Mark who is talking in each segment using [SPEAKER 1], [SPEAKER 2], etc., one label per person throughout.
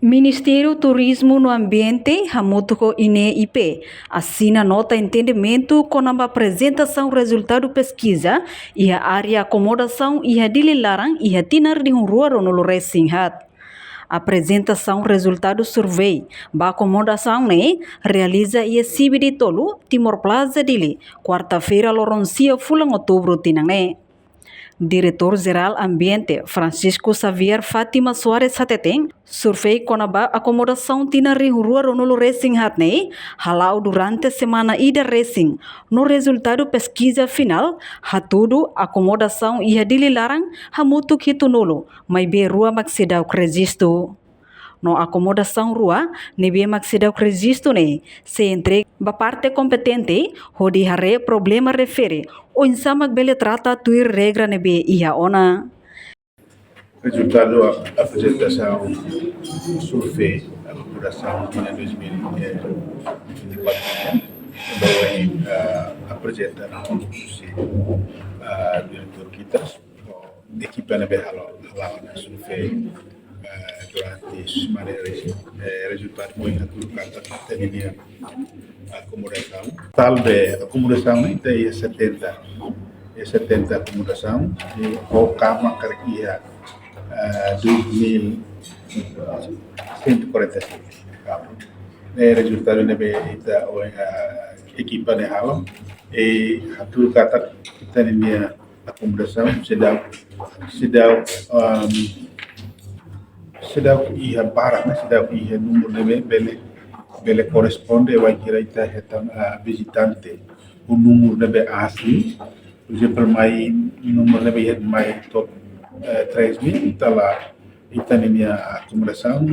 [SPEAKER 1] Ministério Turismo no Ambiente, Hamutuco INE-IP, assina nota entendimento com a apresentação resultado pesquisa e a área acomodação e a dililaran e a tinar de rua no Resinhat. Apresentação resultado survey, ba acomodação né, realiza e exibe de tolo, Timor Plaza dili, quarta-feira Loroncia fulang outubro tinang Diretor-Geral Ambiente, Francisco Xavier Fátima Soares Sateteng, survei konaba acomodação tina rua Ronolo Racing Hatney, halau durante semana ida racing. No resultado pesquisa final, hatudo acomodação ia dililarang hamutu kitunolo, mai be rua maksidau kresisto. No acomodação rua, nebe maksidau kresisto ne, se entrega ba parte competente, hodi hare problema refere, o insamak bele trata tuir regra nebe ia ona.
[SPEAKER 2] Resultado da apresentação survey da população em 2024 apresentaram o diretor kita equipa na berhala na survey durante semana resultado muito kata kita ini acomodação tal de acomodação itu 70 acomodação e o kama kerja 2.147 resultado nebe ita equipa de halo e hatul kata kita ini acomodação sedang ia barang sedang ia número nebe bele corresponde vai kira ita hetan visitante o número nebe asli por exemplo mai número nebe mai top 3.000 ita la ita ni acomodação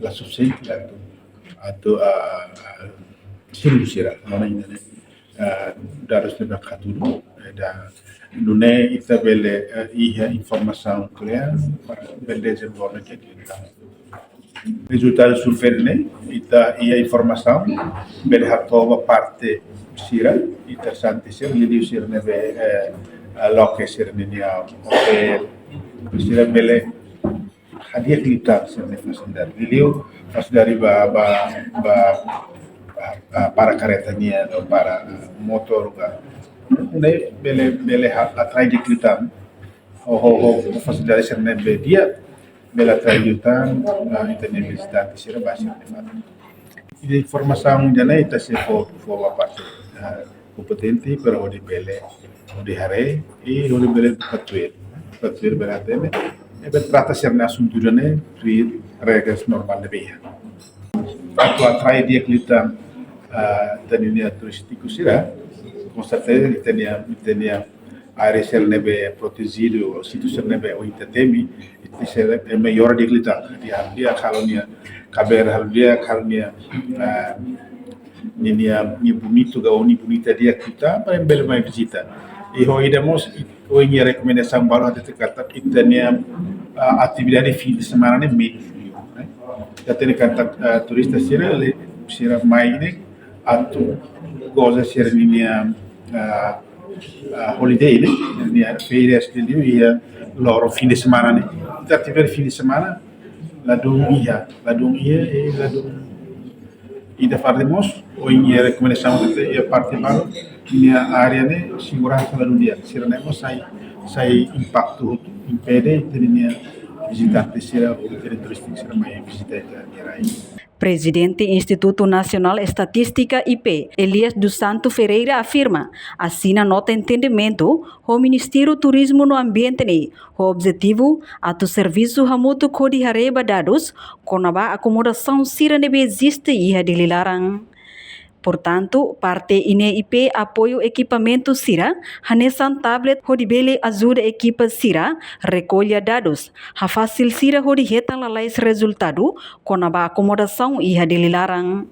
[SPEAKER 2] la suficiente atau solusi lah mana ini daros nebe katuru da nune ita bele ia informação clear para bele desenvolvimento resultado survey ne ita ia informação bele hatova parte sira interessante sir lidiu sir nebe loke sir ninia hotel sir bele hadiah kita sir ne fasilitas lidiu fasilitas para karetanya atau para motor ne bele atrai di kita fasilitas sir ne be dia bele atrai di kita internet visitar sir basir ne fat informação jana ita se for parte competente para o de bele di hari e o de bele patuir beratene e per trata ser na assunto jane pri regras normal de beha atau atrai dia kita tania turístico sira com certeza tenia área ser nebe protegido o sítio ser nebe o itatemi itu ser melhor dia kita dia kalonia kaber dia kalonia ni bonito ga oni bonita dia kita para bel mai visita e hoidamos o em recomendação baru até kata kita ni atividade fim de semana ne meio né já tem kata turista sira mai ne atu goza sira ni holiday ne ni férias que liu ia loro fim de semana ne atividade fim de semana ladung ia e ladung ida faremos o em recomendação de participar na área de segurança da dunia seremos sai impacto impede de visitar terceira ou turística ser mais visitar a
[SPEAKER 1] Presidente Instituto Nacional Estatística IP, Elias dos Santos Ferreira afirma, assina nota entendimento, o Ministério Turismo no Ambiente ne, o objetivo, atu serviço hamutu kodi hareba dados, konaba acomodação sira nebe existe e dililarang. Portanto, parte INE-IP apoio equipamento SIRA, hanesan tablet hodibele ajuda equipa SIRA, recolha dados, hafacil SIRA hodihetan lalais resultado, konaba acomodação e dililarang.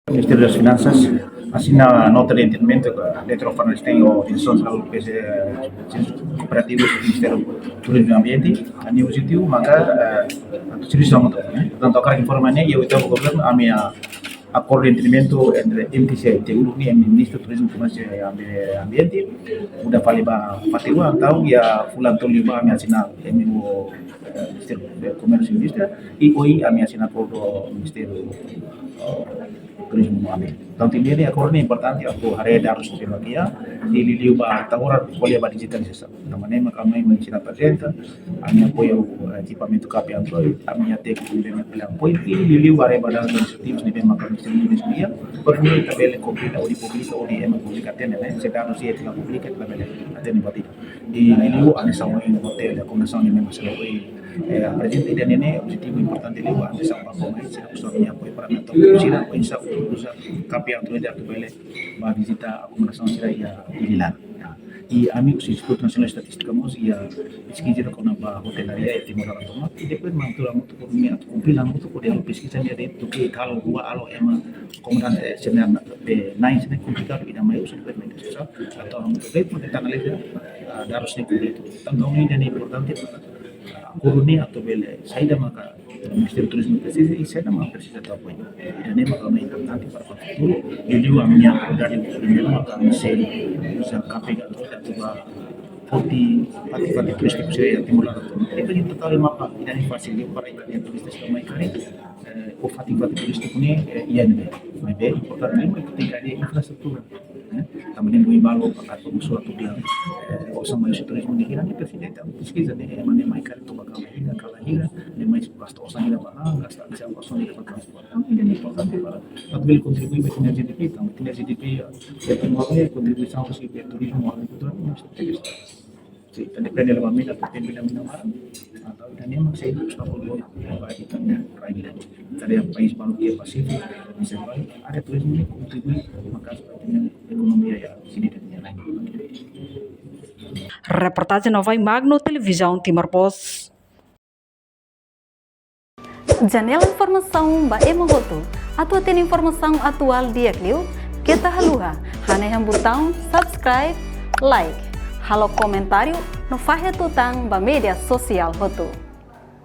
[SPEAKER 3] O Ministério das Finanças assina nota de entendimento com a letra oficial tem a Direção Geral Operativos do Ministério do Turismo e Ambiente, a nível positivo, maka solução. Portanto, agora informasi eu itu governo a minha acordo de entendimento entre MTC e o Ministro do Turismo, Comércio e Ambiente, udah vale ba fatigua tahu ya fulan tolio ba ami assinar MO Ministério do Comércio e Indústria e hoje ami assinar acordo Ministério Turismo e Ambiente. Então tem dia acordo importante aku hari harus dia dililiu ba tawaran boleh ba digitalização. Na maneira kami mengassinar presenta, ami apoio equipamento KP Android, ami até que bem apoio e dililiu are ba dalam inisiatif ni bem makan dia perlu tabela completa o di pubblica o di ema pubblica tene se danos dia la pubblica la bele atene bati di liu ane sama in hotel como nação ni membro se presente dia nene objetivo importante liu ane sama como se kusonya apoio para nato sira o insa usa KP Android da bele ba visita acomodação sira ya hilang. Y amigos Instituto Nacional de Estatística ya pesquisa con la hotelería y timor automático y después mantura mutu por mi cumplir mutu por el pesquisa dia de que kalau gua alo ema comandante sebenarnya be nine sene complicado y namanya usul permite eso atau mutu de por analiza harus itu tentang ini dan importante kuruni atau bele saya maka Ministério do Turismo precisa e será uma precisa de apoio. E nem uma coisa importante para o futuro. Eu digo a minha autoridade primeiro maka se usa KPK atau pati turistik saya timur laut. Itu yang total maka ini fasil para yang turistik sama ikari. O pati turistik ini ia nih, importante ini ketika di infrastruktur. Também do embalo para o suatu dia o sama esse turismo de Irã presidente pesquisa de mana mai kali to bakal hingga kala hingga de mais basta osa hingga para gasta bisa kosong di transport ini importante para também contribuir para energia de vida também energia de vida é contribuição para o turismo agricultura sí depende de la mina depende de la mina atau dan memang saya itu sudah boleh bagi kita rakyat dari país baru ke Pasifik misalnya ada turisme ini kontribusi maka dengan ekonomi ya sini dan yang lain.
[SPEAKER 1] Reportagem Nova Magno Televisão Timor-Post. Janela informação ba emogoto. Atua tem informação atual dia kliu. Kita haluha. Haneham botão subscribe, like. Halo comentário no Farre Tutang ba media social hotu.